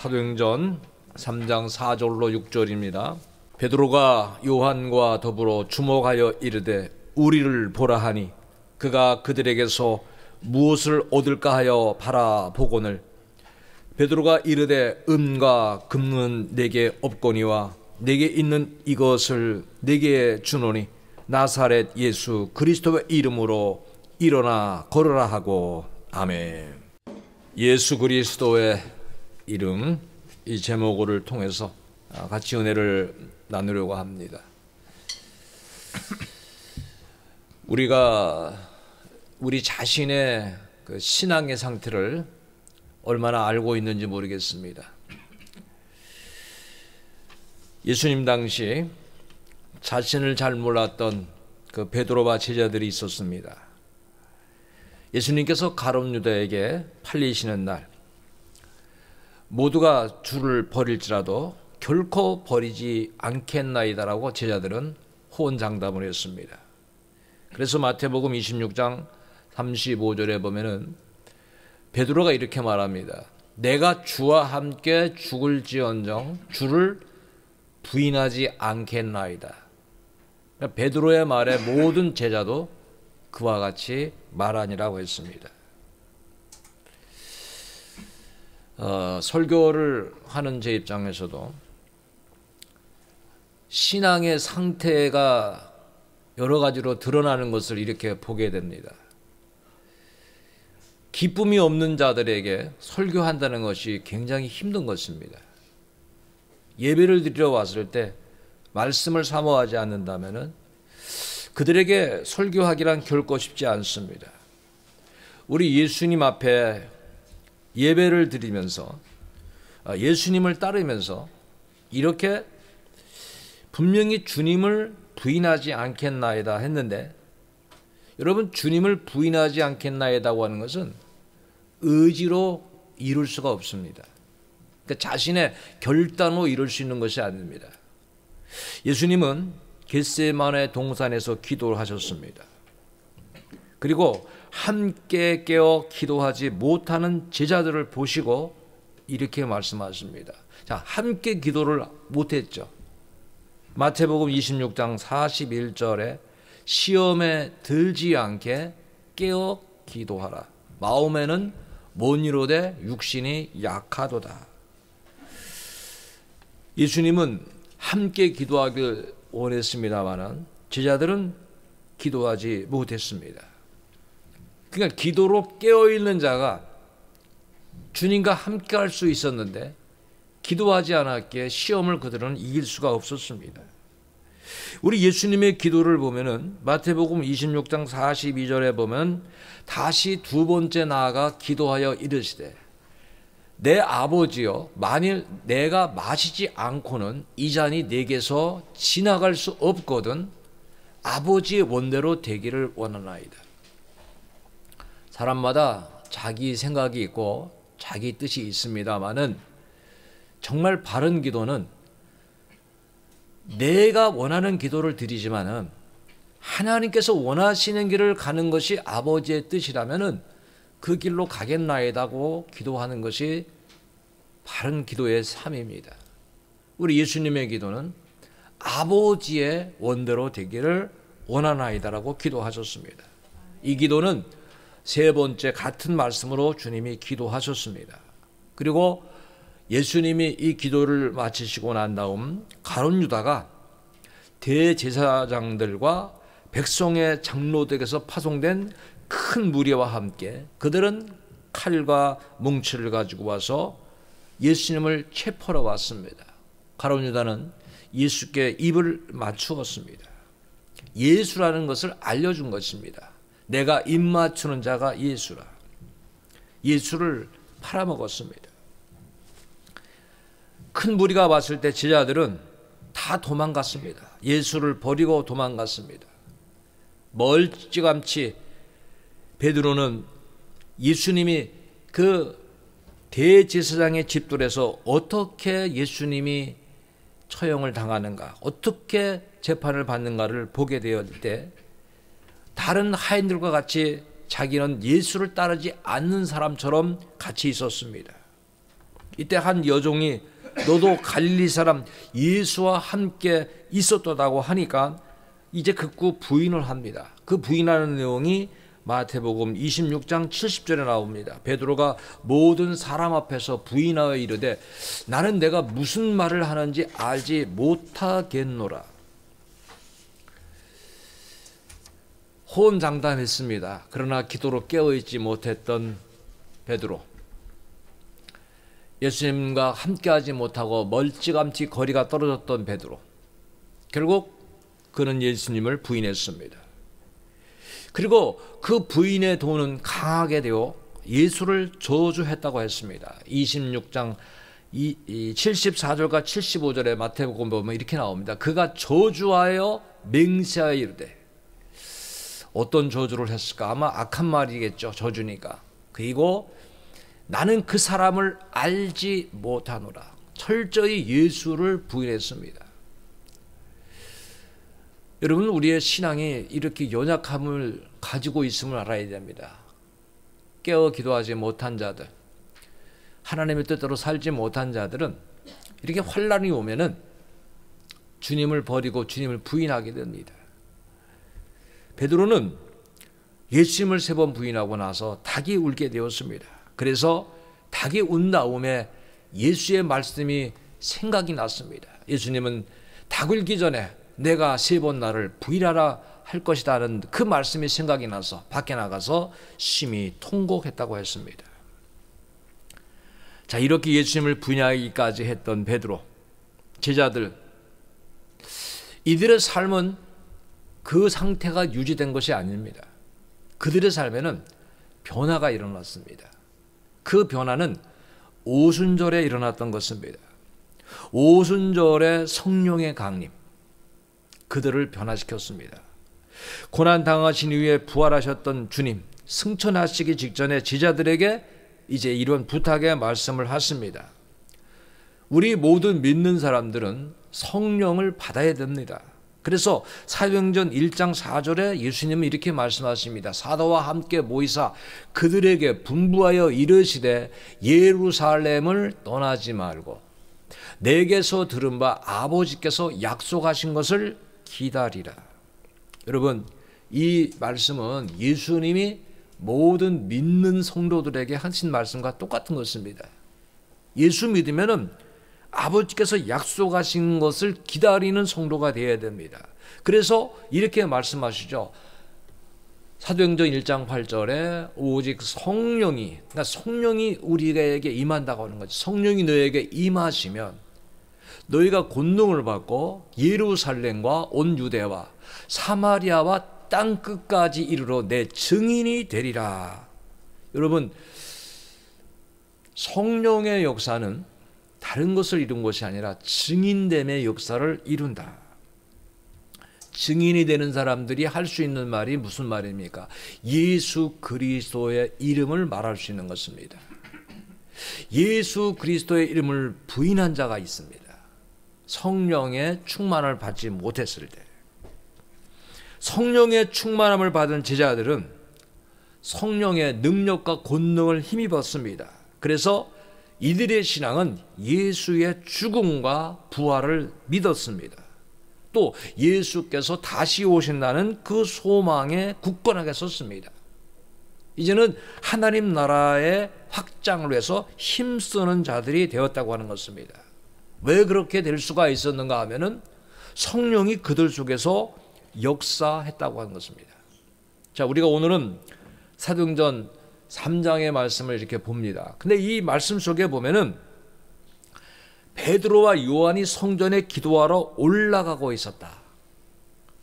사도행전 3장 4절로 6절입니다. 베드로가 요한과 더불어 주목하여 이르되 우리를 보라 하니 그가 그들에게서 무엇을 얻을까 하여 바라보거늘 베드로가 이르되 은과 금은 내게 없거니와 내게 있는 이것을 내게 주노니 나사렛 예수 그리스도의 이름으로 일어나 걸으라 하고 아멘. 예수 그리스도의 이름, 이 제목을 통해서 같이 은혜를 나누려고 합니다. 우리가 우리 자신의 그 신앙의 상태를 얼마나 알고 있는지 모르겠습니다. 예수님 당시 자신을 잘 몰랐던 그 베드로와 제자들이 있었습니다. 예수님께서 가룟 유다에게 팔리시는 날 모두가 주를 버릴지라도 결코 버리지 않겠나이다라고 제자들은 호언장담을 했습니다. 그래서 마태복음 26장 35절에 보면은 베드로가 이렇게 말합니다. 내가 주와 함께 죽을지언정 주를 부인하지 않겠나이다. 베드로의 말에 모든 제자도 그와 같이 말하니라고 했습니다. 설교를 하는 제 입장에서도 신앙의 상태가 여러 가지로 드러나는 것을 이렇게 보게 됩니다. 기쁨이 없는 자들에게 설교한다는 것이 굉장히 힘든 것입니다. 예배를 드리러 왔을 때 말씀을 사모하지 않는다면 그들에게 설교하기란 결코 쉽지 않습니다. 우리 예수님 앞에 예배를 드리면서 예수님을 따르면서 이렇게 분명히 주님을 부인하지 않겠나이다 했는데 여러분 주님을 부인하지 않겠나이다고 하는 것은 의지로 이룰 수가 없습니다. 그러니까 자신의 결단으로 이룰 수 있는 것이 아닙니다. 예수님은 겟세마네 동산에서 기도를 하셨습니다. 그리고 함께 깨어 기도하지 못하는 제자들을 보시고 이렇게 말씀하십니다. 자, 함께 기도를 못했죠. 마태복음 26장 41절에 시험에 들지 않게 깨어 기도하라. 마음에는 못 이루되 육신이 약하도다. 예수님은 함께 기도하길 원했습니다마는 제자들은 기도하지 못했습니다. 그러니까 기도로 깨어있는 자가 주님과 함께 할 수 있었는데 기도하지 않았기에 시험을 그들은 이길 수가 없었습니다. 우리 예수님의 기도를 보면은 마태복음 26장 42절에 보면 다시 두 번째 나아가 기도하여 이르시되 내 아버지여 만일 내가 마시지 않고는 이 잔이 내게서 지나갈 수 없거든 아버지의 원대로 되기를 원하나이다. 사람마다 자기 생각이 있고 자기 뜻이 있습니다마는 정말 바른 기도는 내가 원하는 기도를 드리지만은 하나님께서 원하시는 길을 가는 것이 아버지의 뜻이라면은 그 길로 가겠나이다고 기도하는 것이 바른 기도의 삶입니다. 우리 예수님의 기도는 아버지의 원대로 되기를 원하나이다라고 기도하셨습니다. 이 기도는 세 번째 같은 말씀으로 주님이 기도하셨습니다. 그리고 예수님이 이 기도를 마치시고 난 다음 가룟 유다가 대제사장들과 백성의 장로들에게서 파송된 큰 무리와 함께 그들은 칼과 뭉치를 가지고 와서 예수님을 체포하러 왔습니다. 가룟 유다는 예수께 입을 맞추었습니다. 예수라는 것을 알려준 것입니다. 내가 입 맞추는 자가 예수라. 예수를 팔아먹었습니다. 큰 무리가 왔을 때 제자들은 다 도망갔습니다. 예수를 버리고 도망갔습니다. 멀찌감치 베드로는 예수님이 그 대제사장의 집들에서 어떻게 예수님이 처형을 당하는가, 어떻게 재판을 받는가를 보게 되었을 때 다른 하인들과 같이 자기는 예수를 따르지 않는 사람처럼 같이 있었습니다. 이때 한 여종이 너도 갈릴리 사람 예수와 함께 있었다고 하니까 이제 극구 부인을 합니다. 그 부인하는 내용이 마태복음 26장 70절에 나옵니다. 베드로가 모든 사람 앞에서 부인하여 이르되 나는 내가 무슨 말을 하는지 알지 못하겠노라. 호언장담했습니다. 그러나 기도로 깨어있지 못했던 베드로, 예수님과 함께하지 못하고 멀찌감치 거리가 떨어졌던 베드로, 결국 그는 예수님을 부인했습니다. 그리고 그 부인의 돈은 강하게 되어 예수를 저주했다고 했습니다. 26장 74절과 75절에 마태복음 보면 이렇게 나옵니다. 그가 저주하여 맹세하여 이르되, 어떤 저주를 했을까? 아마 악한 말이겠죠. 저주니까. 그리고 나는 그 사람을 알지 못하노라. 철저히 예수를 부인했습니다. 여러분, 우리의 신앙이 이렇게 연약함을 가지고 있음을 알아야 됩니다. 깨어 기도하지 못한 자들, 하나님의 뜻대로 살지 못한 자들은 이렇게 환난이 오면은 주님을 버리고 주님을 부인하게 됩니다. 베드로는 예수님을 3번 부인하고 나서 닭이 울게 되었습니다. 그래서 닭이 운 다음에 예수의 말씀이 생각이 났습니다. 예수님은 닭 울기 전에 내가 3번 나를 부인하라 할 것이다 하는 그 말씀이 생각이 나서 밖에 나가서 심히 통곡했다고 했습니다. 자, 이렇게 예수님을 부인하기까지 했던 베드로, 제자들, 이들의 삶은 그 상태가 유지된 것이 아닙니다. 그들의 삶에는 변화가 일어났습니다. 그 변화는 오순절에 일어났던 것입니다. 오순절의 성령의 강림, 그들을 변화시켰습니다. 고난당하신 이후에 부활하셨던 주님, 승천하시기 직전에 제자들에게 이제 이런 부탁의 말씀을 하십니다. 우리 모든 믿는 사람들은 성령을 받아야 됩니다. 그래서 사도행전 1장 4절에 예수님은 이렇게 말씀하십니다. 사도와 함께 모이사 그들에게 분부하여 이르시되 예루살렘을 떠나지 말고 내게서 들은 바 아버지께서 약속하신 것을 기다리라. 여러분, 이 말씀은 예수님이 모든 믿는 성도들에게 하신 말씀과 똑같은 것입니다. 예수 믿으면은 아버지께서 약속하신 것을 기다리는 성도가 되어야 됩니다. 그래서 이렇게 말씀하시죠. 사도행전 1장 8절에 오직 성령이, 그러니까 성령이 우리에게 임한다고 하는 거죠. 성령이 너에게 임하시면 너희가 권능을 받고 예루살렘과 온 유대와 사마리아와 땅 끝까지 이르러 내 증인이 되리라. 여러분, 성령의 역사는 다른 것을 이룬 것이 아니라 증인됨의 역사를 이룬다. 증인이 되는 사람들이 할 수 있는 말이 무슨 말입니까? 예수 그리스도의 이름을 말할 수 있는 것입니다. 예수 그리스도의 이름을 부인한 자가 있습니다. 성령의 충만을 받지 못했을 때. 성령의 충만함을 받은 제자들은 성령의 능력과 권능을 힘입었습니다. 그래서 이들의 신앙은 예수의 죽음과 부활을 믿었습니다. 또 예수께서 다시 오신다는 그 소망에 굳건하게 섰습니다. 이제는 하나님 나라의 확장을 위해서 힘쓰는 자들이 되었다고 하는 것입니다. 왜 그렇게 될 수가 있었는가 하면은 성령이 그들 속에서 역사했다고 하는 것입니다. 자, 우리가 오늘은 사도행전 3장의 말씀을 이렇게 봅니다. 근데 이 말씀 속에 보면은 베드로와 요한이 성전에 기도하러 올라가고 있었다.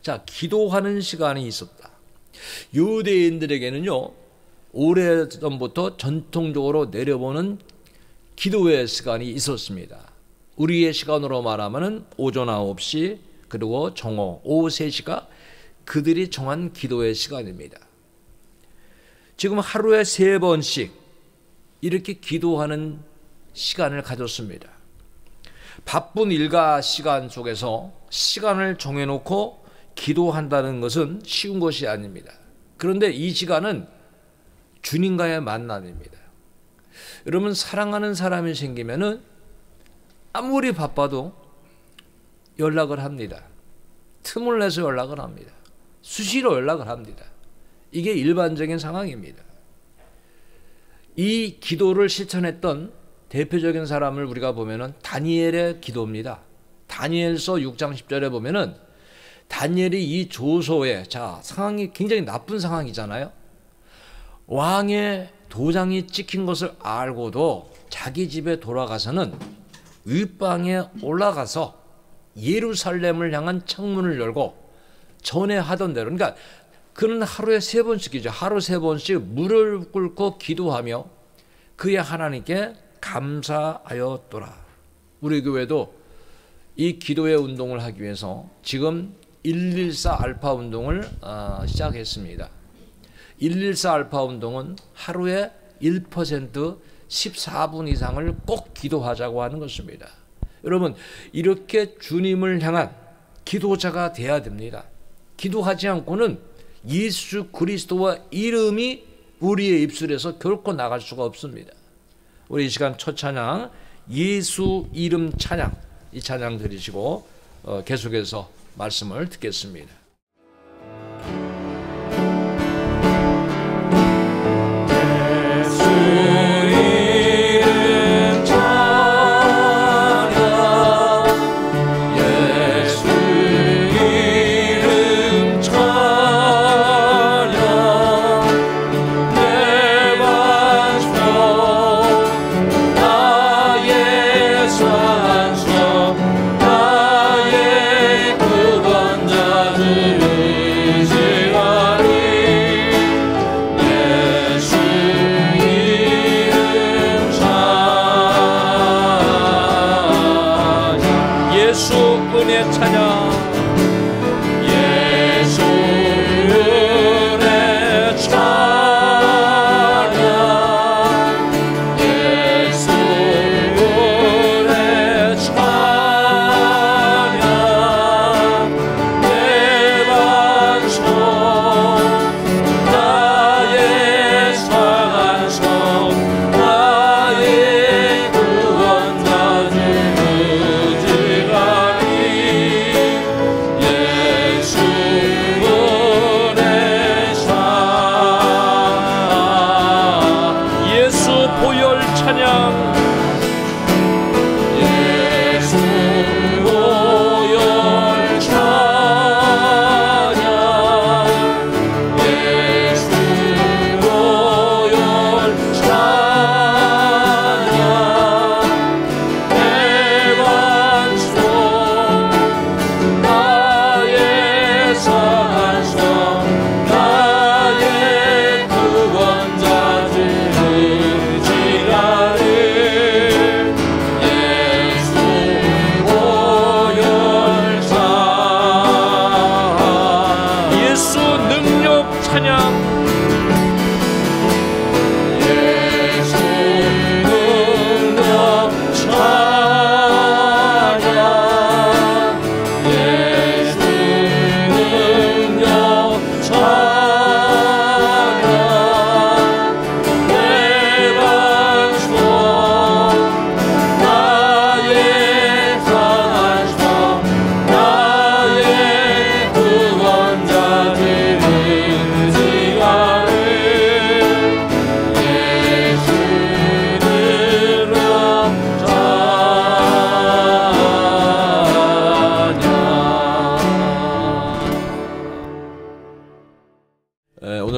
자, 기도하는 시간이 있었다. 유대인들에게는요, 오래전부터 전통적으로 내려보는 기도의 시간이 있었습니다. 우리의 시간으로 말하면 오전 9시 그리고 정오 오후 3시가 그들이 정한 기도의 시간입니다. 지금 하루에 3번씩 이렇게 기도하는 시간을 가졌습니다. 바쁜 일과 시간 속에서 시간을 정해놓고 기도한다는 것은 쉬운 것이 아닙니다. 그런데 이 시간은 주님과의 만남입니다. 여러분, 사랑하는 사람이 생기면은 아무리 바빠도 연락을 합니다. 틈을 내서 연락을 합니다. 수시로 연락을 합니다. 이게 일반적인 상황입니다. 이 기도를 실천했던 대표적인 사람을 우리가 보면은 다니엘의 기도입니다. 다니엘서 6장 10절에 보면은 다니엘이 이 조소에, 자, 상황이 굉장히 나쁜 상황이잖아요. 왕의 도장이 찍힌 것을 알고도 자기 집에 돌아가서는 윗방에 올라가서 예루살렘을 향한 창문을 열고 전에 하던 대로, 그러니까 그는 하루에 3번씩이죠. 하루 3번씩 무릎 꿇고 기도하며 그의 하나님께 감사하였더라. 우리 교회도 이 기도의 운동을 하기 위해서 지금 114 알파 운동을 시작했습니다. 114 알파 운동은 하루에 1% 14분 이상을 꼭 기도하자고 하는 것입니다. 여러분, 이렇게 주님을 향한 기도자가 돼야 됩니다. 기도하지 않고는 예수 그리스도와 이름이 우리의 입술에서 결코 나갈 수가 없습니다. 우리 이 시간 첫 찬양, 예수 이름 찬양, 이 찬양 들으시고 계속해서 말씀을 듣겠습니다.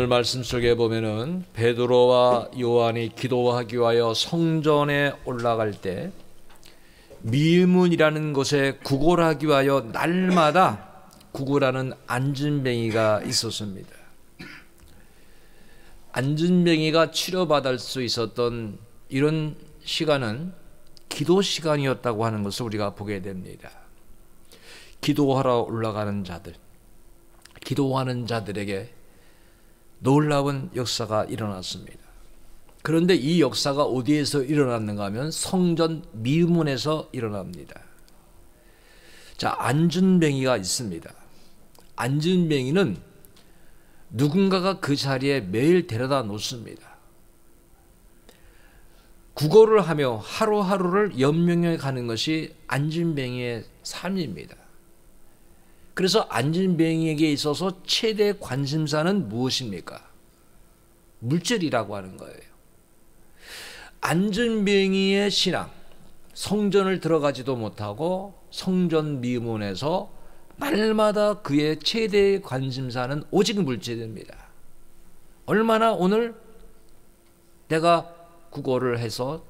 말씀 속에 보면은 베드로와 요한이 기도하기 위하여 성전에 올라갈 때 미문이라는 곳에 구걸하기 위하여 날마다 구걸하는 안진뱅이가 있었습니다. 안진뱅이가 치료받을 수 있었던 이런 시간은 기도 시간이었다고 하는 것을 우리가 보게 됩니다. 기도하러 올라가는 자들, 기도하는 자들에게 놀라운 역사가 일어났습니다. 그런데 이 역사가 어디에서 일어났는가 하면 성전 미문에서 일어납니다. 자, 안진뱅이가 있습니다. 안진뱅이는 누군가가 그 자리에 매일 데려다 놓습니다. 구걸을 하며 하루하루를 연명해 가는 것이 안진뱅이의 삶입니다. 그래서 안진뱅이에게 있어서 최대 관심사는 무엇입니까? 물질이라고 하는 거예요. 안진뱅이의 신앙, 성전을 들어가지도 못하고 성전 미문에서 날마다 그의 최대의 관심사는 오직 물질입니다. 얼마나 오늘 내가 구걸을 해서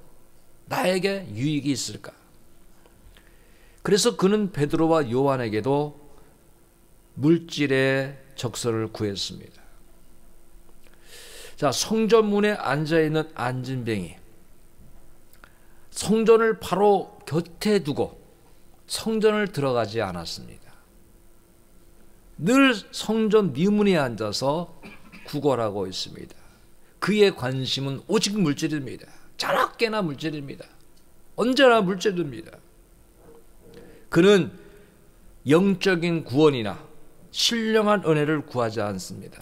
나에게 유익이 있을까? 그래서 그는 베드로와 요한에게도 물질의 적설을 구했습니다. 자, 성전문에 앉아있는 안진뱅이, 성전을 바로 곁에 두고 성전을 들어가지 않았습니다. 늘 성전 미문에 앉아서 구걸하고 있습니다. 그의 관심은 오직 물질입니다. 자나깨나 물질입니다. 언제나 물질입니다. 그는 영적인 구원이나 신령한 은혜를 구하지 않습니다.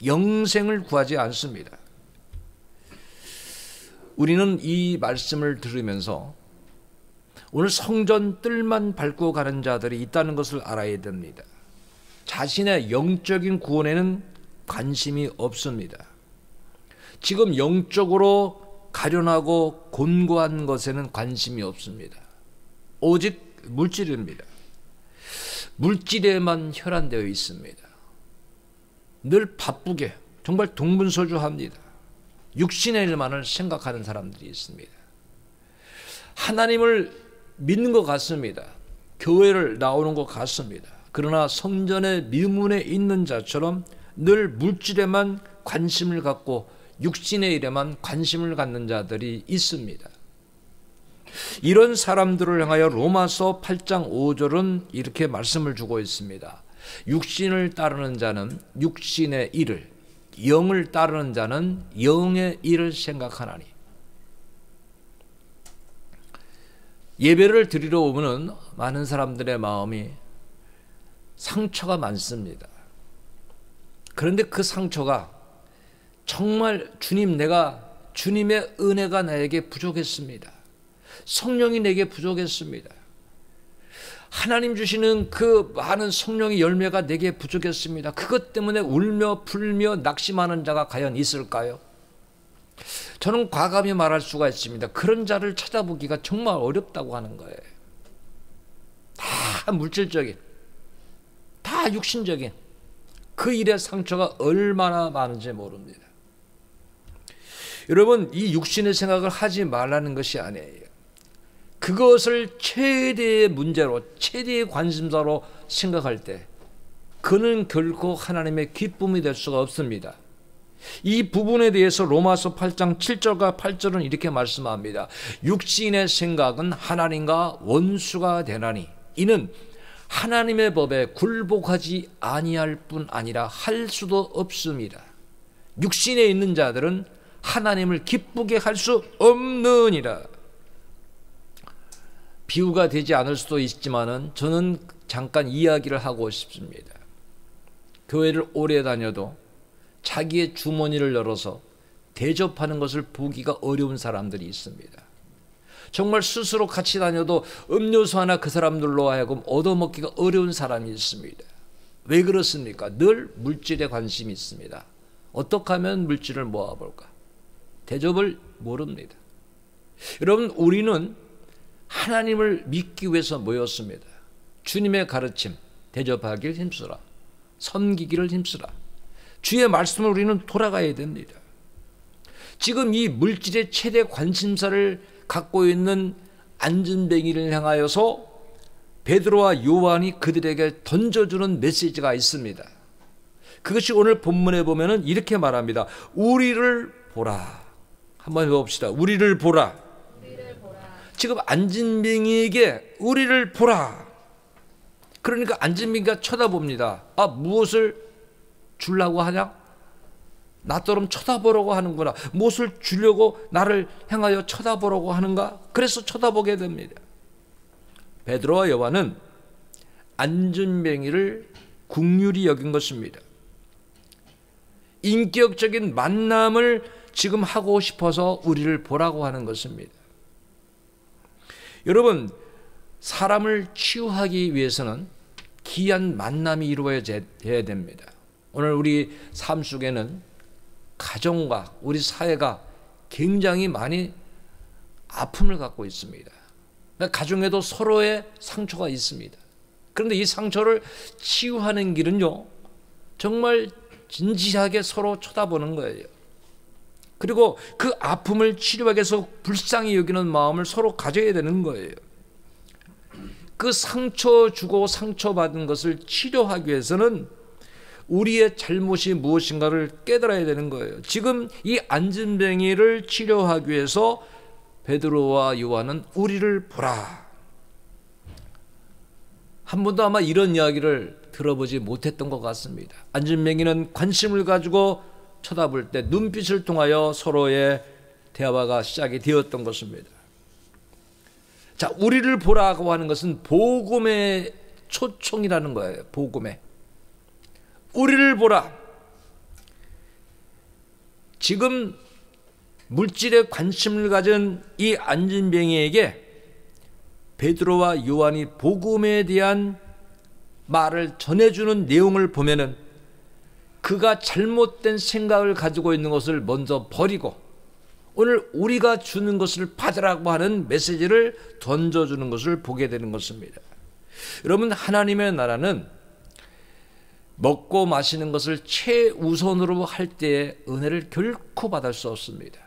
영생을 구하지 않습니다. 우리는 이 말씀을 들으면서 오늘 성전 뜰만 밟고 가는 자들이 있다는 것을 알아야 됩니다. 자신의 영적인 구원에는 관심이 없습니다. 지금 영적으로 가련하고 곤고한 것에는 관심이 없습니다. 오직 물질입니다. 물질에만 혈안되어 있습니다. 늘 바쁘게 정말 동분서주합니다. 육신의 일만을 생각하는 사람들이 있습니다. 하나님을 믿는 것 같습니다. 교회를 나오는 것 같습니다. 그러나 성전의 미문에 있는 자처럼 늘 물질에만 관심을 갖고 육신의 일에만 관심을 갖는 자들이 있습니다. 이런 사람들을 향하여 로마서 8장 5절은 이렇게 말씀을 주고 있습니다. 육신을 따르는 자는 육신의 일을, 영을 따르는 자는 영의 일을 생각하나니. 예배를 드리러 오면 많은 사람들의 마음이 상처가 많습니다. 그런데 그 상처가 정말 주님, 내가 주님의 은혜가 나에게 부족했습니다. 성령이 내게 부족했습니다. 하나님 주시는 그 많은 성령의 열매가 내게 부족했습니다. 그것 때문에 울며 불며 낙심하는 자가 과연 있을까요? 저는 과감히 말할 수가 있습니다. 그런 자를 찾아보기가 정말 어렵다고 하는 거예요. 다 물질적인, 다 육신적인 그 일의 상처가 얼마나 많은지 모릅니다. 여러분, 이 육신의 생각을 하지 말라는 것이 아니에요. 그것을 최대의 문제로, 최대의 관심사로 생각할 때 그는 결코 하나님의 기쁨이 될 수가 없습니다. 이 부분에 대해서 로마서 8장 7절과 8절은 이렇게 말씀합니다. 육신의 생각은 하나님과 원수가 되나니 이는 하나님의 법에 굴복하지 아니할 뿐 아니라 할 수도 없습니다. 육신에 있는 자들은 하나님을 기쁘게 할 수 없느니라. 비유가 되지 않을 수도 있지만은 저는 잠깐 이야기를 하고 싶습니다. 교회를 오래 다녀도 자기의 주머니를 열어서 대접하는 것을 보기가 어려운 사람들이 있습니다. 정말 스스로 같이 다녀도 음료수 하나 그 사람들로 하여금 얻어먹기가 어려운 사람이 있습니다. 왜 그렇습니까? 늘 물질에 관심이 있습니다. 어떻게 하면 물질을 모아볼까? 대접을 모릅니다. 여러분, 우리는 하나님을 믿기 위해서 모였습니다. 주님의 가르침 대접하길 힘쓰라. 섬기기를 힘쓰라. 주의 말씀을 우리는 돌아가야 됩니다. 지금 이 물질의 최대 관심사를 갖고 있는 안진뱅이를 향하여서 베드로와 요한이 그들에게 던져주는 메시지가 있습니다. 그것이 오늘 본문에 보면은 이렇게 말합니다. 우리를 보라. 한번 해봅시다. 우리를 보라. 지금 안진뱅이에게 우리를 보라. 그러니까 안진뱅이가 쳐다봅니다. 아, 무엇을 주려고 하냐? 나처럼 쳐다보려고 하는구나. 무엇을 주려고 나를 향하여 쳐다보려고 하는가? 그래서 쳐다보게 됩니다. 베드로와 요한은 안진뱅이를 긍휼히 여긴 것입니다. 인격적인 만남을 지금 하고 싶어서 우리를 보라고 하는 것입니다. 여러분, 사람을 치유하기 위해서는 귀한 만남이 이루어져야 됩니다. 오늘 우리 삶 속에는 가정과 우리 사회가 굉장히 많이 아픔을 갖고 있습니다. 가정에도 서로의 상처가 있습니다. 그런데 이 상처를 치유하는 길은요, 정말 진지하게 서로 쳐다보는 거예요. 그리고 그 아픔을 치료하기 위해서 불쌍히 여기는 마음을 서로 가져야 되는 거예요. 그 상처 주고 상처받은 것을 치료하기 위해서는 우리의 잘못이 무엇인가를 깨달아야 되는 거예요. 지금 이 안진뱅이를 치료하기 위해서 베드로와 요한은 우리를 보라. 한 번도 아마 이런 이야기를 들어보지 못했던 것 같습니다. 안진뱅이는 관심을 가지고 쳐다볼 때 눈빛을 통하여 서로의 대화가 시작이 되었던 것입니다. 자, 우리를 보라고 하는 것은 복음의 초청이라는 거예요. 복음의. 우리를 보라. 지금 물질에 관심을 가진 이 안진뱅이에게 베드로와 요한이 복음에 대한 말을 전해주는 내용을 보면은 그가 잘못된 생각을 가지고 있는 것을 먼저 버리고 오늘 우리가 주는 것을 받으라고 하는 메시지를 던져주는 것을 보게 되는 것입니다. 여러분, 하나님의 나라는 먹고 마시는 것을 최우선으로 할 때에 은혜를 결코 받을 수 없습니다.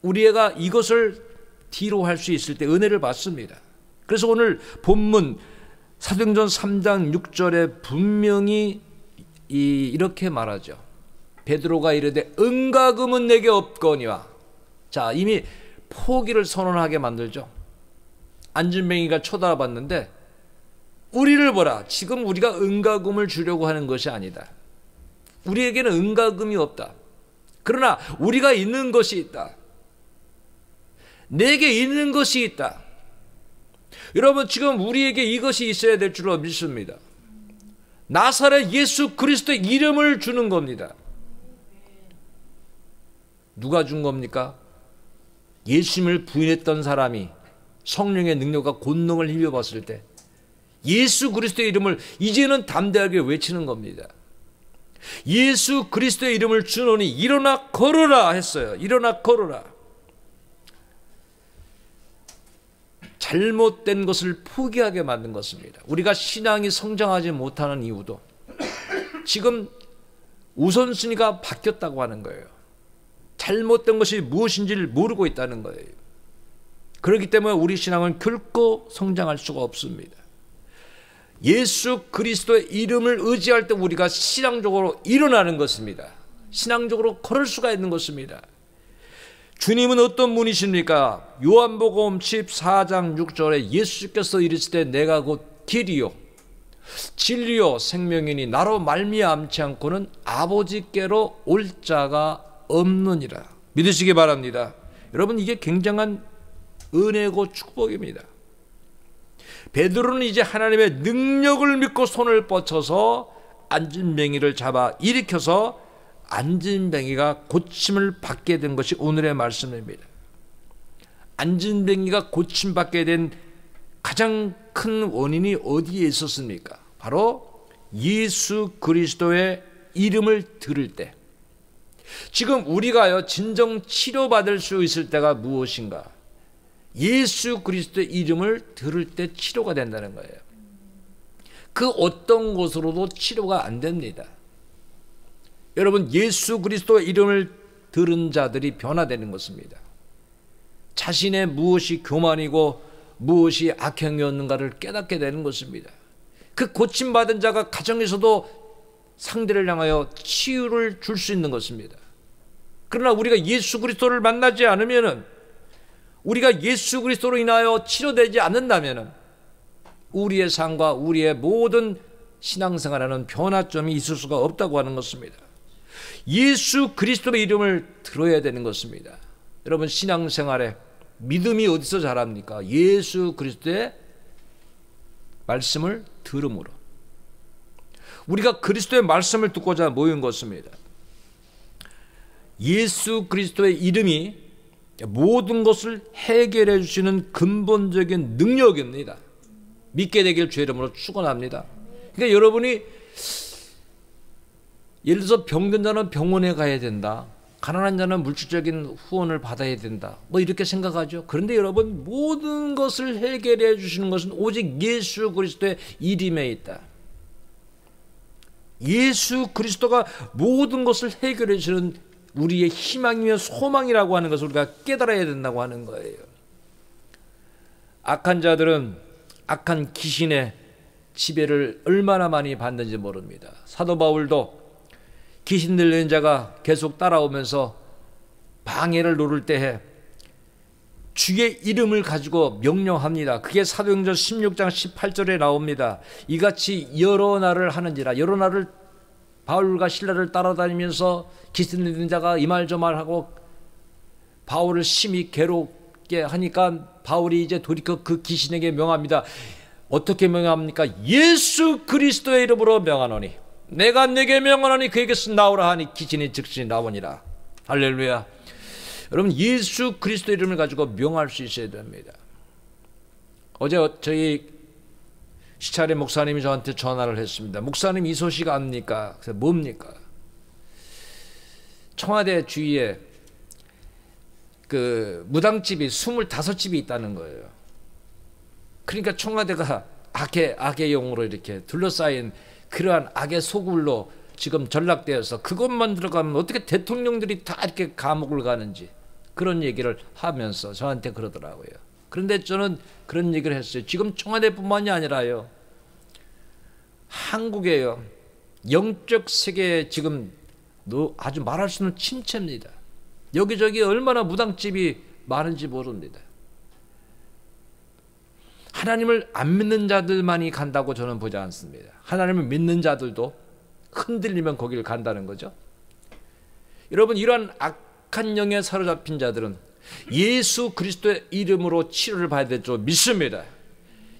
우리가 이것을 뒤로 할 수 있을 때 은혜를 받습니다. 그래서 오늘 본문 사도행전 3장 6절에 분명히 이렇게 말하죠. 베드로가 이르되 은과 금은 내게 없거니와. 자, 이미 포기를 선언하게 만들죠. 안진뱅이가 쳐다봤는데 우리를 보라. 지금 우리가 은과 금을 주려고 하는 것이 아니다. 우리에게는 은과 금이 없다. 그러나 우리가 있는 것이 있다. 내게 있는 것이 있다. 여러분, 지금 우리에게 이것이 있어야 될 줄로 믿습니다. 나사렛 예수 그리스도의 이름을 주는 겁니다. 누가 준 겁니까? 예수님을 부인했던 사람이 성령의 능력과 권능을 힘입었을 때 예수 그리스도의 이름을 이제는 담대하게 외치는 겁니다. 예수 그리스도의 이름을 주노니 일어나 걸어라 했어요. 일어나 걸어라. 잘못된 것을 포기하게 만든 것입니다. 우리가 신앙이 성장하지 못하는 이유도 지금 우선순위가 바뀌었다고 하는 거예요. 잘못된 것이 무엇인지를 모르고 있다는 거예요. 그렇기 때문에 우리 신앙은 결코 성장할 수가 없습니다. 예수 그리스도의 이름을 의지할 때 우리가 신앙적으로 일어나는 것입니다. 신앙적으로 걸을 수가 있는 것입니다. 주님은 어떤 분이십니까? 요한복음 14장 6절에 예수께서 이르시되 내가 곧 길이요 진리요 생명이니 나로 말미암지 않고는 아버지께로 올 자가 없느니라. 믿으시기 바랍니다. 여러분, 이게 굉장한 은혜고 축복입니다. 베드로는 이제 하나님의 능력을 믿고 손을 뻗쳐서 안진뱅이를 잡아 일으켜서 안진뱅이가 고침을 받게 된 것이 오늘의 말씀입니다. 안진뱅이가 고침받게 된 가장 큰 원인이 어디에 있었습니까? 바로 예수 그리스도의 이름을 들을 때. 지금 우리가요, 진정 치료받을 수 있을 때가 무엇인가? 예수 그리스도의 이름을 들을 때 치료가 된다는 거예요. 그 어떤 것으로도 치료가 안 됩니다. 여러분, 예수 그리스도의 이름을 들은 자들이 변화되는 것입니다. 자신의 무엇이 교만이고 무엇이 악행이었는가를 깨닫게 되는 것입니다. 그 고침받은 자가 가정에서도 상대를 향하여 치유를 줄 수 있는 것입니다. 그러나 우리가 예수 그리스도를 만나지 않으면은, 우리가 예수 그리스도로 인하여 치료되지 않는다면은 우리의 삶과 우리의 모든 신앙생활에는 변화점이 있을 수가 없다고 하는 것입니다. 예수 그리스도의 이름을 들어야 되는 것입니다. 여러분, 신앙생활에 믿음이 어디서 자랍니까? 예수 그리스도의 말씀을 들음으로. 우리가 그리스도의 말씀을 듣고자 모인 것입니다. 예수 그리스도의 이름이 모든 것을 해결해 주시는 근본적인 능력입니다. 믿게 되길 주의 이름으로 축원합니다. 그러니까 여러분이 예를 들어서 병든 자는 병원에 가야 된다, 가난한 자는 물질적인 후원을 받아야 된다, 뭐 이렇게 생각하죠. 그런데 여러분, 모든 것을 해결해 주시는 것은 오직 예수 그리스도의 이름에 있다. 예수 그리스도가 모든 것을 해결해 주시는 우리의 희망이며 소망이라고 하는 것을 우리가 깨달아야 된다고 하는 거예요. 악한 자들은 악한 귀신의 지배를 얼마나 많이 받는지 모릅니다. 사도 바울도 귀신 들린 자가 계속 따라오면서 방해를 노릴 때에 주의 이름을 가지고 명령합니다. 그게 사도행전 16장 18절에 나옵니다. 이같이 여러 날을 하는지라. 여러 날을 바울과 실라를 따라다니면서 귀신 들린 자가 이 말 저 말하고 바울을 심히 괴롭게 하니까 바울이 이제 돌이켜 그 귀신에게 명합니다. 어떻게 명합니까? 예수 그리스도의 이름으로 명하노니, 내가 네게 명하노니 그에게서 나오라 하니 귀신이 즉시 나오니라. 할렐루야. 여러분, 예수 그리스도 이름을 가지고 명할 수 있어야 됩니다. 어제 저희 시찰의 목사님이 저한테 전화를 했습니다. 목사님, 이 소식 압니까? 그래서 뭡니까? 청와대 주위에 그 무당집이 25집이 있다는 거예요. 그러니까 청와대가 악의 용으로 이렇게 둘러싸인 그러한 악의 소굴로 지금 전락되어서 그것만 들어가면 어떻게 대통령들이 다 이렇게 감옥을 가는지, 그런 얘기를 하면서 저한테 그러더라고요. 그런데 저는 그런 얘기를 했어요. 지금 청와대뿐만이 아니라요, 한국에요, 영적 세계에 지금 아주 말할 수 없는 침체입니다. 여기저기 얼마나 무당집이 많은지 모릅니다. 하나님을 안 믿는 자들만이 간다고 저는 보지 않습니다. 하나님을 믿는 자들도 흔들리면 거기를 간다는 거죠. 여러분, 이러한 악한 영에 사로잡힌 자들은 예수 그리스도의 이름으로 치료를 받아야 될 줄 믿습니다.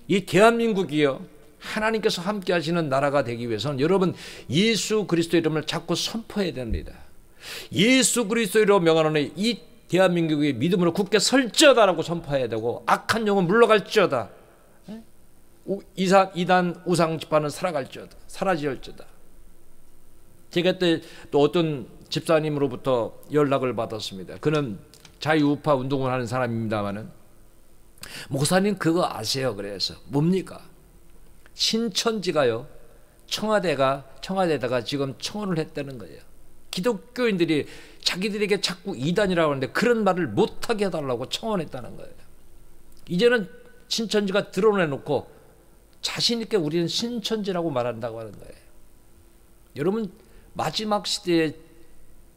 이 대한민국이요, 하나님께서 함께 하시는 나라가 되기 위해서는 여러분, 예수 그리스도 이름을 자꾸 선포해야 됩니다. 예수 그리스도로 명하노니 이 대한민국의 믿음으로 굳게 설지어다라고 선포해야 되고, 악한 영은 물러갈지어다, 이단 우상 집화는 사라질지어다. 제가 또 어떤 집사님으로부터 연락을 받았습니다. 그는 자유우파 운동을 하는 사람입니다만은, 목사님 그거 아세요? 그래서 뭡니까? 신천지가요, 청와대에다가 지금 청원을 했다는 거예요. 기독교인들이 자기들에게 자꾸 이단이라고 하는데 그런 말을 못하게 해달라고 청원했다는 거예요. 이제는 신천지가 드러내놓고 자신 있게 우리는 신천지라고 말한다고 하는 거예요. 여러분, 마지막 시대에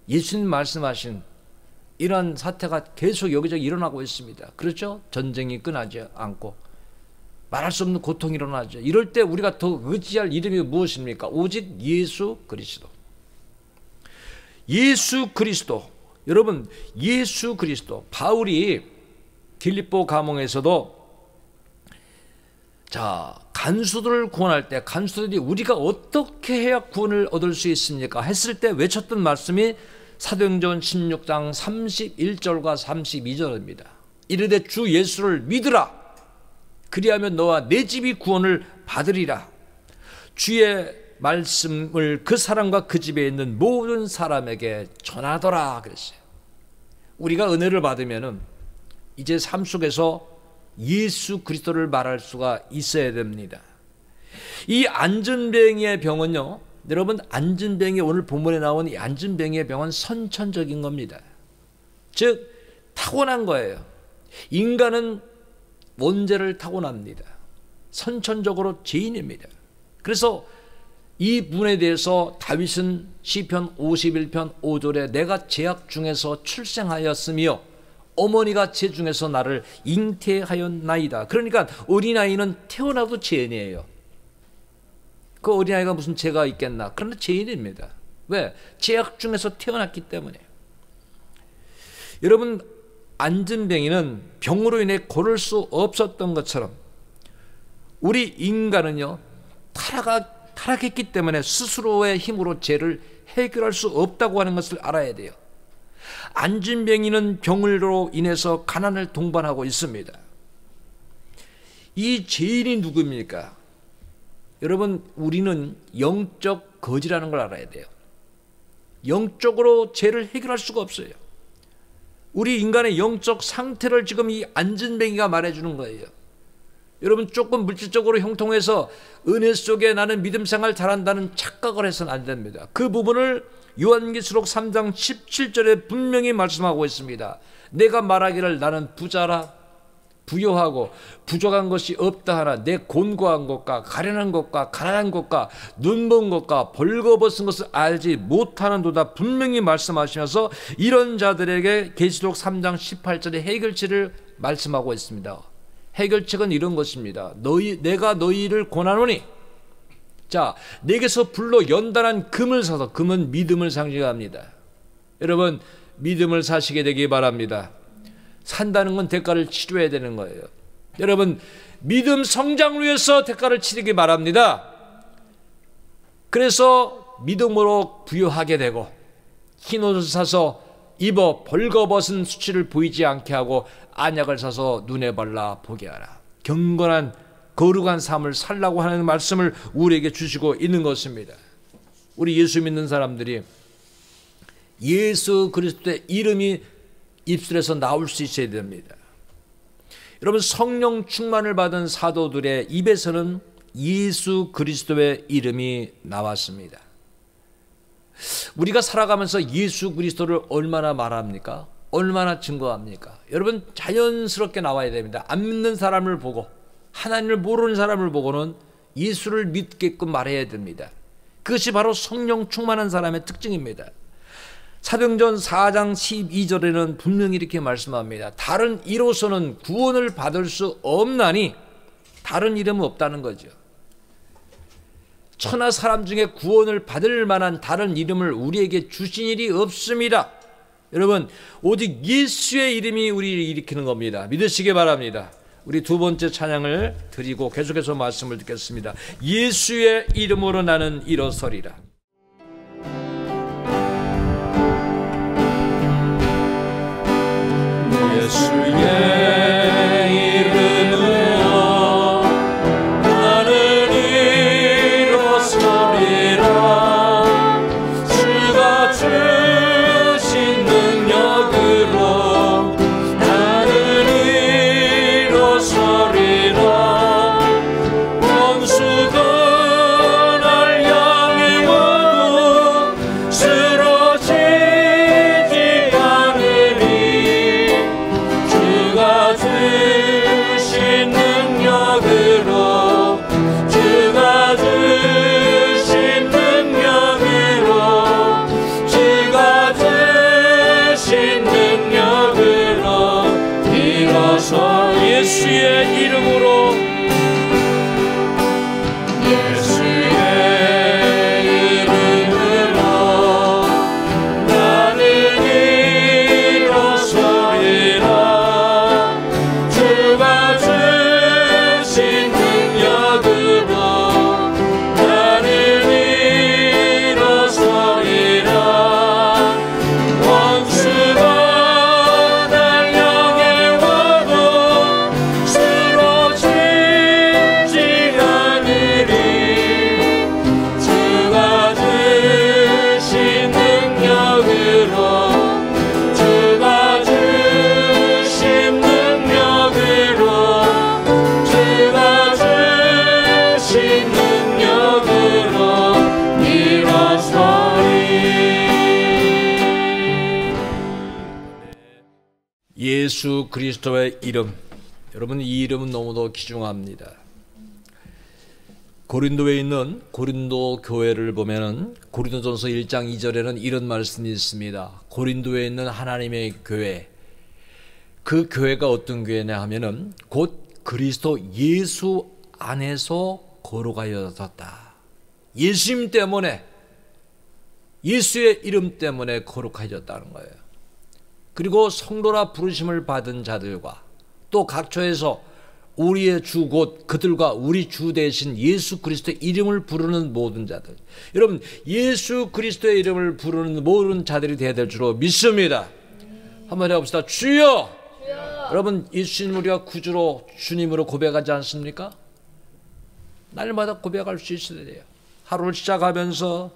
예수님 말씀하신 이런 사태가 계속 여기저기 일어나고 있습니다. 그렇죠? 전쟁이 끝나지 않고 말할 수 없는 고통이 일어나죠. 이럴 때 우리가 더 의지할 이름이 무엇입니까? 오직 예수 그리스도. 예수 그리스도. 여러분, 예수 그리스도. 바울이 빌립보 감옥에서도 간수들을 구원할 때 간수들이 우리가 어떻게 해야 구원을 얻을 수 있습니까? 했을 때 외쳤던 말씀이 사도행전 16장 31절과 32절입니다. 이르되 주 예수를 믿으라. 그리하면 너와 내 집이 구원을 받으리라. 주의 말씀을 그 사람과 그 집에 있는 모든 사람에게 전하더라 그랬어요. 우리가 은혜를 받으면은 이제 삶 속에서 예수 그리스도를 말할 수가 있어야 됩니다. 이 안전뱅이의 병은요, 여러분, 안전뱅이, 오늘 본문에 나온 이 안전뱅이의 병은 선천적인 겁니다. 즉 타고난 거예요. 인간은 원죄를 타고납니다. 선천적으로 죄인입니다. 그래서 이 부분에 대해서 다윗은 시편 51편 5절에 내가 죄악 중에서 출생하였으며 어머니가 죄 중에서 나를 잉태하였나이다. 그러니까 어린아이는 태어나도 죄인이에요. 그 어린아이가 무슨 죄가 있겠나? 그런데 죄인입니다. 왜? 죄악 중에서 태어났기 때문에. 여러분, 안전뱅이는 병으로 인해 고를 수 없었던 것처럼 우리 인간은요, 타락했기 때문에 스스로의 힘으로 죄를 해결할 수 없다고 하는 것을 알아야 돼요. 안진뱅이는 병으로 인해서 가난을 동반하고 있습니다. 이 죄인이 누구입니까? 여러분, 우리는 영적 거지라는 걸 알아야 돼요. 영적으로 죄를 해결할 수가 없어요. 우리 인간의 영적 상태를 지금 이 안진뱅이가 말해주는 거예요. 여러분, 조금 물질적으로 형통해서 은혜 속에 나는 믿음 생활 잘한다는 착각을 해서는 안 됩니다. 그 부분을 요한계시록 3장 17절에 분명히 말씀하고 있습니다. 내가 말하기를 나는 부자라, 부요하고 부족한 것이 없다 하나 내 곤고한 것과 가련한 것과 가난한 것과 눈먼 것과 벌거벗은 것을 알지 못하는도다 분명히 말씀하시면서 이런 자들에게 계시록 3장 18절에 해결책을 말씀하고 있습니다. 해결책은 이런 것입니다. 내가 너희를 권하노니, 자, 내게서 불로 연단한 금을 사서, 금은 믿음을 상징합니다. 여러분, 믿음을 사시게 되기 바랍니다. 산다는 건 대가를 치러야 되는 거예요. 여러분, 믿음 성장을 위해서 대가를 치르기 바랍니다. 그래서 믿음으로 부유하게 되고 흰옷을 사서 입어 벌거벗은 수치를 보이지 않게 하고 안약을 사서 눈에 발라 보게 하라. 경건한 거룩한 삶을 살라고 하는 말씀을 우리에게 주시고 있는 것입니다. 우리 예수 믿는 사람들이 예수 그리스도의 이름이 입술에서 나올 수 있어야 됩니다. 여러분, 성령 충만을 받은 사도들의 입에서는 예수 그리스도의 이름이 나왔습니다. 우리가 살아가면서 예수 그리스도를 얼마나 말합니까? 얼마나 증거합니까? 여러분, 자연스럽게 나와야 됩니다. 안 믿는 사람을 보고, 하나님을 모르는 사람을 보고는 예수를 믿게끔 말해야 됩니다. 그것이 바로 성령 충만한 사람의 특징입니다. 사도행전 4장 12절에는 분명히 이렇게 말씀합니다. 다른 이로서는 구원을 받을 수 없나니, 다른 이름은 없다는 거죠. 천하 사람 중에 구원을 받을 만한 다른 이름을 우리에게 주신 일이 없습니다. 여러분, 오직 예수의 이름이 우리를 일으키는 겁니다. 믿으시기 바랍니다. 우리 두 번째 찬양을 드리고 계속해서 말씀을 듣겠습니다. 예수의 이름으로 나는 일어서리라. 예수의 예수의 이름으로 나는 일어서리라. 주가 주신 능력으로 나는 일어서리라. 원수가 예수 그리스도의 이름, 여러분, 이 이름은 너무도 귀중합니다. 고린도에 있는 고린도 교회를 보면은 고린도전서 1장 2절에는 이런 말씀이 있습니다. 고린도에 있는 하나님의 교회, 그 교회가 어떤 교회냐 하면은 곧 그리스도 예수 안에서 거룩하여졌다. 예수님 때문에, 예수의 이름 때문에 거룩해졌다는 거예요. 그리고 성도라 부르심을 받은 자들과 또 각처에서 우리의 주 곧 그들과 우리 주 대신 예수 그리스도의 이름을 부르는 모든 자들. 여러분, 예수 그리스도의 이름을 부르는 모든 자들이 되어야 될 줄로 믿습니다. 한번 해봅시다. 주여! 주여! 여러분, 예수님 우리가 구주로 주님으로 고백하지 않습니까? 날마다 고백할 수 있어야 돼요. 하루를 시작하면서,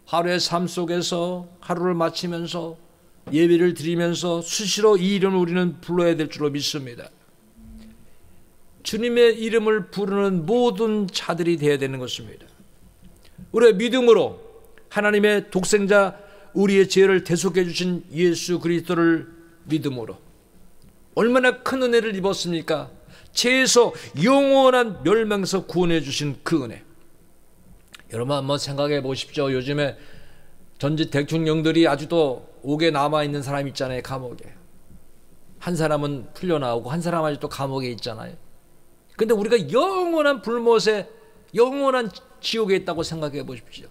하루의 삶 속에서, 하루를 마치면서, 예배를 드리면서 수시로 이 이름을 우리는 불러야 될 줄로 믿습니다. 주님의 이름을 부르는 모든 자들이 되어야 되는 것입니다. 우리의 믿음으로 하나님의 독생자, 우리의 죄를 대속해 주신 예수 그리스도를 믿음으로 얼마나 큰 은혜를 입었습니까? 죄에서 영원한 멸망에서 구원해 주신 그 은혜. 여러분 한번 생각해 보십시오. 요즘에 전직 대통령들이 아직도 옥에 남아있는 사람 있잖아요. 감옥에. 한 사람은 풀려나오고 한 사람 아직도 감옥에 있잖아요. 근데 우리가 영원한 불못에, 영원한 지옥에 있다고 생각해 보십시오.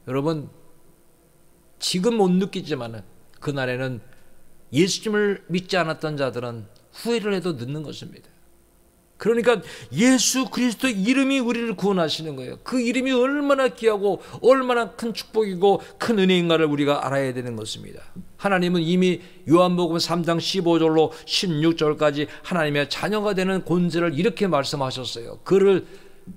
여러분, 지금 못 느끼지만 그날에는 예수님을 믿지 않았던 자들은 후회를 해도 늦는 것입니다. 그러니까 예수 그리스도의 이름이 우리를 구원하시는 거예요. 그 이름이 얼마나 귀하고 얼마나 큰 축복이고 큰 은혜인가를 우리가 알아야 되는 것입니다. 하나님은 이미 요한복음 3장 15절로 16절까지 하나님의 자녀가 되는 권세를 이렇게 말씀하셨어요. 그를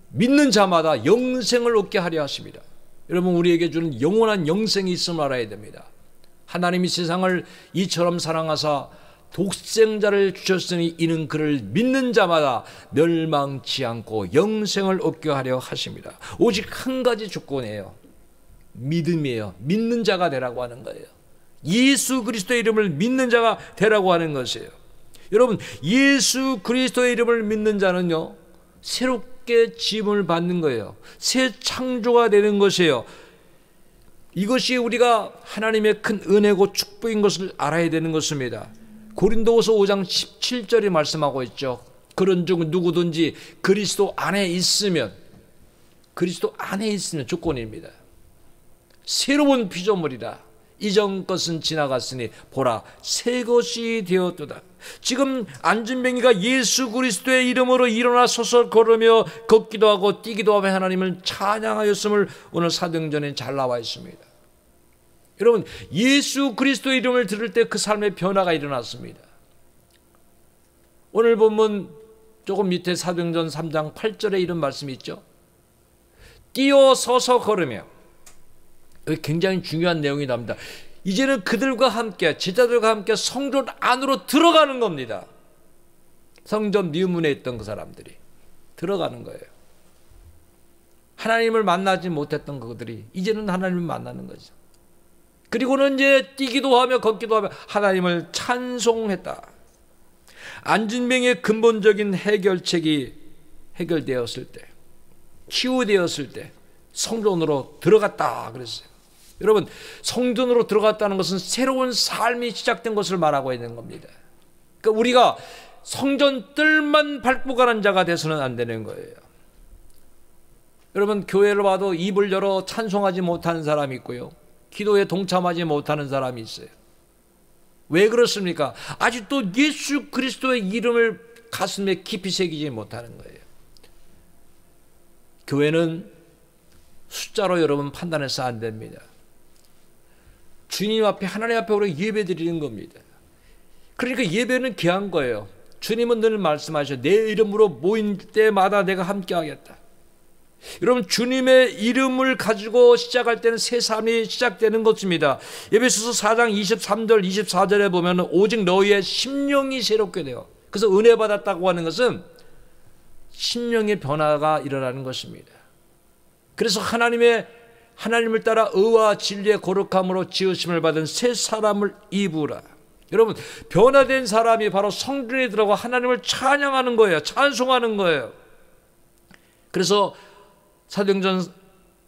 믿는 자마다 영생을 얻게 하려 하십니다. 여러분, 우리에게 주는 영원한 영생이 있음을 알아야 됩니다. 하나님이 세상을 이처럼 사랑하사 독생자를 주셨으니 이는 그를 믿는 자마다 멸망치 않고 영생을 얻게 하려 하십니다. 오직 한 가지 조건이에요. 믿음이에요. 믿는 자가 되라고 하는 거예요. 예수 그리스도의 이름을 믿는 자가 되라고 하는 것이에요. 여러분, 예수 그리스도의 이름을 믿는 자는요, 새롭게 지음을 받는 거예요. 새 창조가 되는 것이에요. 이것이 우리가 하나님의 큰 은혜고 축복인 것을 알아야 되는 것입니다. 고린도후서 5장 17절이 말씀하고 있죠. 그런즉 누구든지 그리스도 안에 있으면, 그리스도 안에 있으면 조건입니다. 새로운 피조물이라 이전 것은 지나갔으니 보라 새 것이 되었도다. 지금 안진뱅이가 예수 그리스도의 이름으로 일어나 서서 걸으며 걷기도 하고 뛰기도 하며 하나님을 찬양하였음을 오늘 사도행전에 잘 나와 있습니다. 여러분, 예수 그리스도의 이름을 들을 때 그 삶의 변화가 일어났습니다. 오늘 본문 조금 밑에 사도행전 3장 8절에 이런 말씀이 있죠. 뛰어 서서 걸으며. 여기 굉장히 중요한 내용이 나옵니다. 이제는 그들과 함께, 제자들과 함께 성전 안으로 들어가는 겁니다. 성전 미문에 있던 그 사람들이 들어가는 거예요. 하나님을 만나지 못했던 그들이 이제는 하나님을 만나는 거죠. 그리고는 이제 뛰기도 하며 걷기도 하며 하나님을 찬송했다. 안진뱅의 근본적인 해결책이 해결되었을 때, 치유되었을 때 성전으로 들어갔다 그랬어요. 여러분, 성전으로 들어갔다는 것은 새로운 삶이 시작된 것을 말하고 있는 겁니다. 그러니까 우리가 성전 뜰만 밟고 가는 자가 돼서는 안 되는 거예요. 여러분, 교회를 봐도 입을 열어 찬송하지 못하는 사람이 있고요, 기도에 동참하지 못하는 사람이 있어요. 왜 그렇습니까? 아직도 예수 그리스도의 이름을 가슴에 깊이 새기지 못하는 거예요. 교회는 숫자로 여러분 판단해서 안 됩니다. 주님 앞에, 하나님 앞에 우리가 예배 드리는 겁니다. 그러니까 예배는 귀한 거예요. 주님은 늘 말씀하셔. 내 이름으로 모인 때마다 내가 함께 하겠다. 여러분, 주님의 이름을 가지고 시작할 때는 새 삶이 시작되는 것입니다. 에베소서 4장 23절 24절에 보면 오직 너희의 심령이 새롭게 되어, 그래서 은혜 받았다고 하는 것은 심령의 변화가 일어나는 것입니다. 그래서 하나님을 따라 의와 진리의 거룩함으로 지으심을 받은 새 사람을 입으라. 여러분, 변화된 사람이 바로 성전에 들어가 하나님을 찬양하는 거예요. 찬송하는 거예요. 그래서 사도행전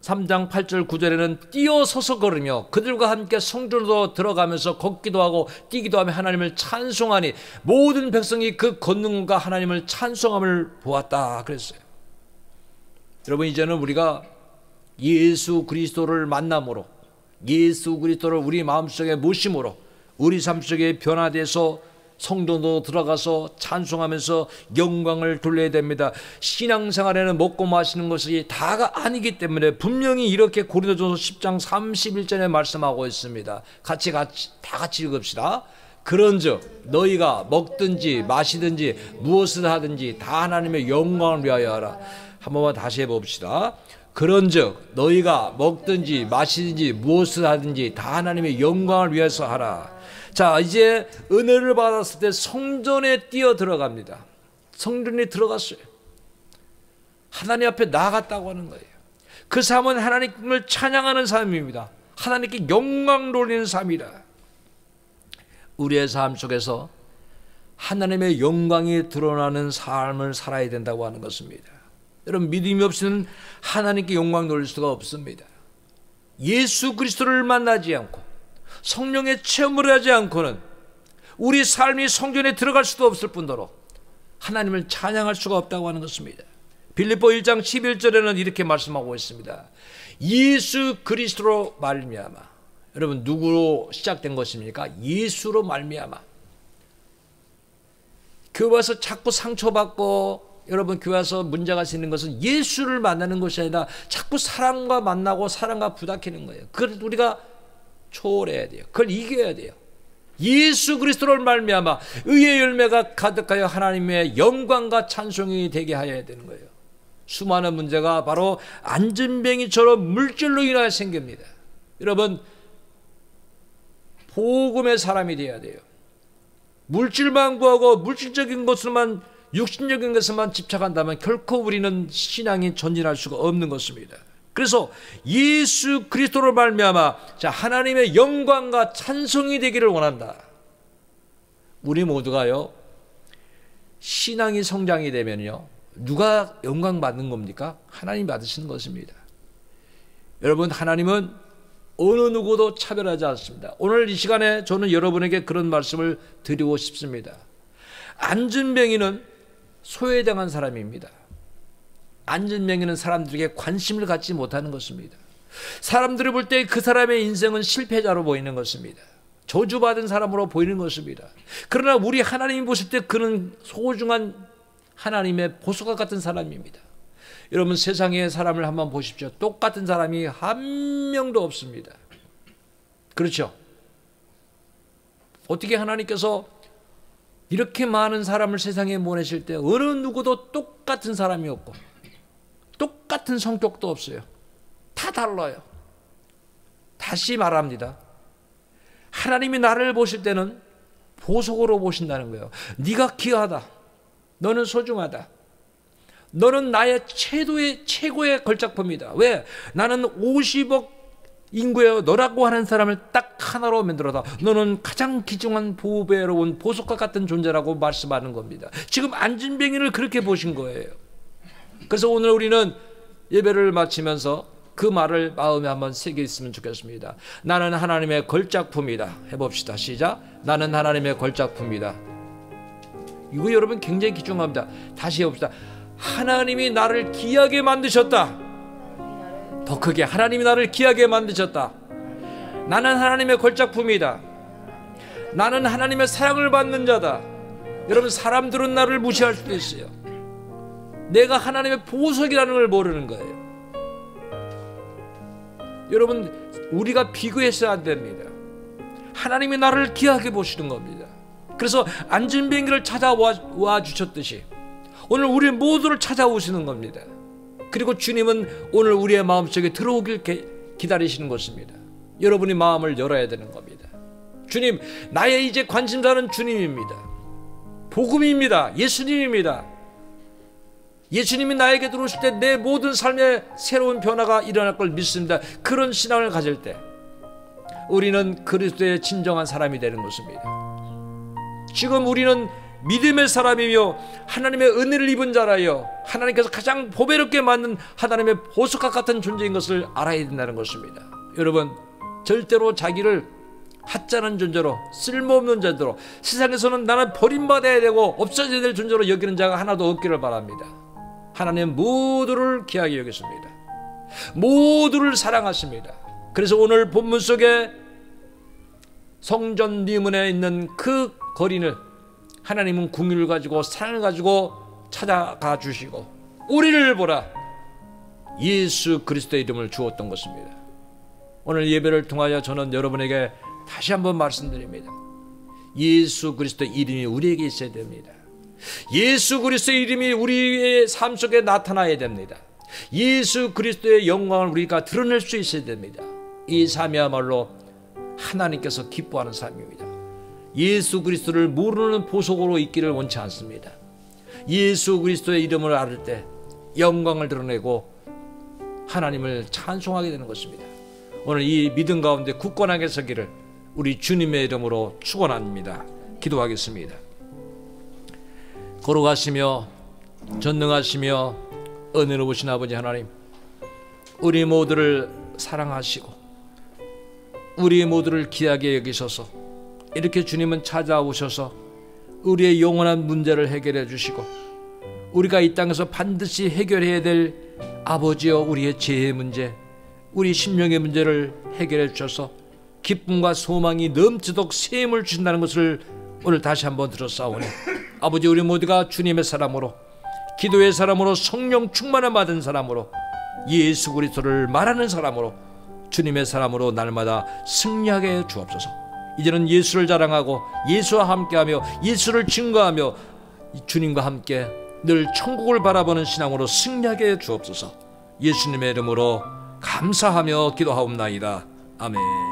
3장 8절 9절에는 뛰어서서 걸으며 그들과 함께 성전으로 들어가면서 걷기도 하고 뛰기도 하며 하나님을 찬송하니 모든 백성이 그 걷는과 하나님을 찬송함을 보았다 그랬어요. 여러분, 이제는 우리가 예수 그리스도를 만남으로, 예수 그리스도를 우리 마음속에 모심으로 우리 삶 속에 변화돼서 성도도 들어가서 찬송하면서 영광을 돌려야 됩니다. 신앙생활에는 먹고 마시는 것이 다가 아니기 때문에 분명히 이렇게 고린도전서 10장 31절에 말씀하고 있습니다. 다 같이 읽읍시다. 그런즉 너희가 먹든지 마시든지 무엇을 하든지 다 하나님의 영광을 위하여 하라. 한 번만 다시 해봅시다. 그런즉 너희가 먹든지 마시든지 무엇을 하든지 다 하나님의 영광을 위해서 하라. 자, 이제 은혜를 받았을 때 성전에 뛰어 들어갑니다. 성전에 들어갔어요. 하나님 앞에 나아갔다고 하는 거예요. 그 삶은 하나님을 찬양하는 삶입니다. 하나님께 영광 돌리는 삶이다. 우리의 삶 속에서 하나님의 영광이 드러나는 삶을 살아야 된다고 하는 것입니다. 여러분, 믿음이 없이는 하나님께 영광 돌릴 수가 없습니다. 예수 그리스도를 만나지 않고 성령의 체험을 하지 않고는 우리 삶이 성전에 들어갈 수도 없을 뿐더러 하나님을 찬양할 수가 없다고 하는 것입니다. 빌립보 1장 11절에는 이렇게 말씀하고 있습니다. 예수 그리스도로 말미암아. 여러분, 누구로 시작된 것입니까? 예수로 말미암아. 교회 와서 자꾸 상처받고 여러분, 교회 와서 문제가 생기는 것은 예수를 만나는 것이 아니라 자꾸 사랑과 만나고 사랑과 부닥치는 거예요. 그걸 우리가 초월해야 돼요. 그걸 이겨야 돼요. 예수 그리스도를 말미암아 의의 열매가 가득하여 하나님의 영광과 찬송이 되게 하여야 되는 거예요. 수많은 문제가 바로 안전뱅이처럼 물질로 인하여 생깁니다. 여러분, 복음의 사람이 되어야 돼요. 물질만 구하고 물질적인 것으로만, 육신적인 것에만 집착한다면 결코 우리는 신앙이 전진할 수가 없는 것입니다. 그래서 예수 그리스도로 말미암아 자, 하나님의 영광과 찬송이 되기를 원한다. 우리 모두가요, 신앙이 성장이 되면요, 누가 영광 받는 겁니까? 하나님 받으시는 것입니다. 여러분, 하나님은 어느 누구도 차별하지 않습니다. 오늘 이 시간에 저는 여러분에게 그런 말씀을 드리고 싶습니다. 안전뱅이는 소외당한 사람입니다. 안전뱅이는 사람들에게 관심을 갖지 못하는 것입니다. 사람들이 볼 때 그 사람의 인생은 실패자로 보이는 것입니다. 저주받은 사람으로 보이는 것입니다. 그러나 우리 하나님이 보실 때 그는 소중한 하나님의 보석과 같은 사람입니다. 여러분, 세상의 사람을 한번 보십시오. 똑같은 사람이 한 명도 없습니다. 그렇죠? 어떻게 하나님께서 이렇게 많은 사람을 세상에 보내실 때 어느 누구도 똑같은 사람이 없고 똑같은 성격도 없어요. 다 달라요. 다시 말합니다. 하나님이 나를 보실 때는 보석으로 보신다는 거예요. 네가 귀하다. 너는 소중하다. 너는 나의 최고의 걸작품이다. 왜? 나는 50억 인구에 너라고 하는 사람을 딱 하나로 만들어서 너는 가장 귀중한 보배로운 보석과 같은 존재라고 말씀하는 겁니다. 지금 안진뱅이를 그렇게 보신 거예요. 그래서 오늘 우리는 예배를 마치면서 그 말을 마음에 한번 새겼으면 좋겠습니다. 나는 하나님의 걸작품이다. 해봅시다. 시작. 나는 하나님의 걸작품이다. 이거 여러분 굉장히 귀중합니다. 다시 해봅시다. 하나님이 나를 귀하게 만드셨다. 더 크게, 하나님이 나를 귀하게 만드셨다. 나는 하나님의 걸작품이다. 나는 하나님의 사랑을 받는 자다. 여러분, 사람들은 나를 무시할 수도 있어요. 내가 하나님의 보석이라는 걸 모르는 거예요. 여러분, 우리가 비교해서는 안 됩니다. 하나님이 나를 귀하게 보시는 겁니다. 그래서 안진뱅이를 찾아와 주셨듯이 오늘 우리 모두를 찾아오시는 겁니다. 그리고 주님은 오늘 우리의 마음속에 들어오길 기다리시는 것입니다. 여러분이 마음을 열어야 되는 겁니다. 주님, 나의 이제 관심사는 주님입니다. 복음입니다. 예수님입니다. 예수님이 나에게 들어오실 때 내 모든 삶에 새로운 변화가 일어날 걸 믿습니다. 그런 신앙을 가질 때 우리는 그리스도의 진정한 사람이 되는 것입니다. 지금 우리는 믿음의 사람이며 하나님의 은혜를 입은 자라여 하나님께서 가장 보배롭게 만든 하나님의 보석과 같은 존재인 것을 알아야 된다는 것입니다. 여러분, 절대로 자기를 하찮은 존재로, 쓸모없는 존재로, 세상에서는 나는 버림받아야 되고 없어져야 될 존재로 여기는 자가 하나도 없기를 바랍니다. 하나님 모두를 귀하게 여겼습니다. 모두를 사랑하십니다. 그래서 오늘 본문 속에 성전 미문에 있는 그 거리를 하나님은 긍휼을 가지고 사랑을 가지고 찾아가 주시고 우리를 보라 예수 그리스도의 이름을 주었던 것입니다. 오늘 예배를 통하여 저는 여러분에게 다시 한번 말씀드립니다. 예수 그리스도의 이름이 우리에게 있어야 됩니다. 예수 그리스도의 이름이 우리의 삶 속에 나타나야 됩니다. 예수 그리스도의 영광을 우리가 드러낼 수 있어야 됩니다. 이 삶이야말로 하나님께서 기뻐하는 삶입니다. 예수 그리스도를 모르는 보석으로 있기를 원치 않습니다. 예수 그리스도의 이름을 알을 때 영광을 드러내고 하나님을 찬송하게 되는 것입니다. 오늘 이 믿음 가운데 굳건하게 서기를 우리 주님의 이름으로 축원합니다. 기도하겠습니다. 걸어가시며 전능하시며 은혜로우신 아버지 하나님, 우리 모두를 사랑하시고 우리 모두를 귀하게 여기셔서 이렇게 주님은 찾아오셔서 우리의 영원한 문제를 해결해 주시고 우리가 이 땅에서 반드시 해결해야 될 아버지여 우리의 죄의 문제, 우리 심령의 문제를 해결해 주셔서 기쁨과 소망이 넘치도록 셈을 주신다는 것을 오늘 다시 한번 들었사오니 아버지, 우리 모두가 주님의 사람으로, 기도의 사람으로, 성령 충만을 받은 사람으로, 예수 그리스도를 말하는 사람으로, 주님의 사람으로 날마다 승리하게 주옵소서. 이제는 예수를 자랑하고 예수와 함께하며 예수를 증거하며 주님과 함께 늘 천국을 바라보는 신앙으로 승리하게 주옵소서. 예수님의 이름으로 감사하며 기도하옵나이다. 아멘.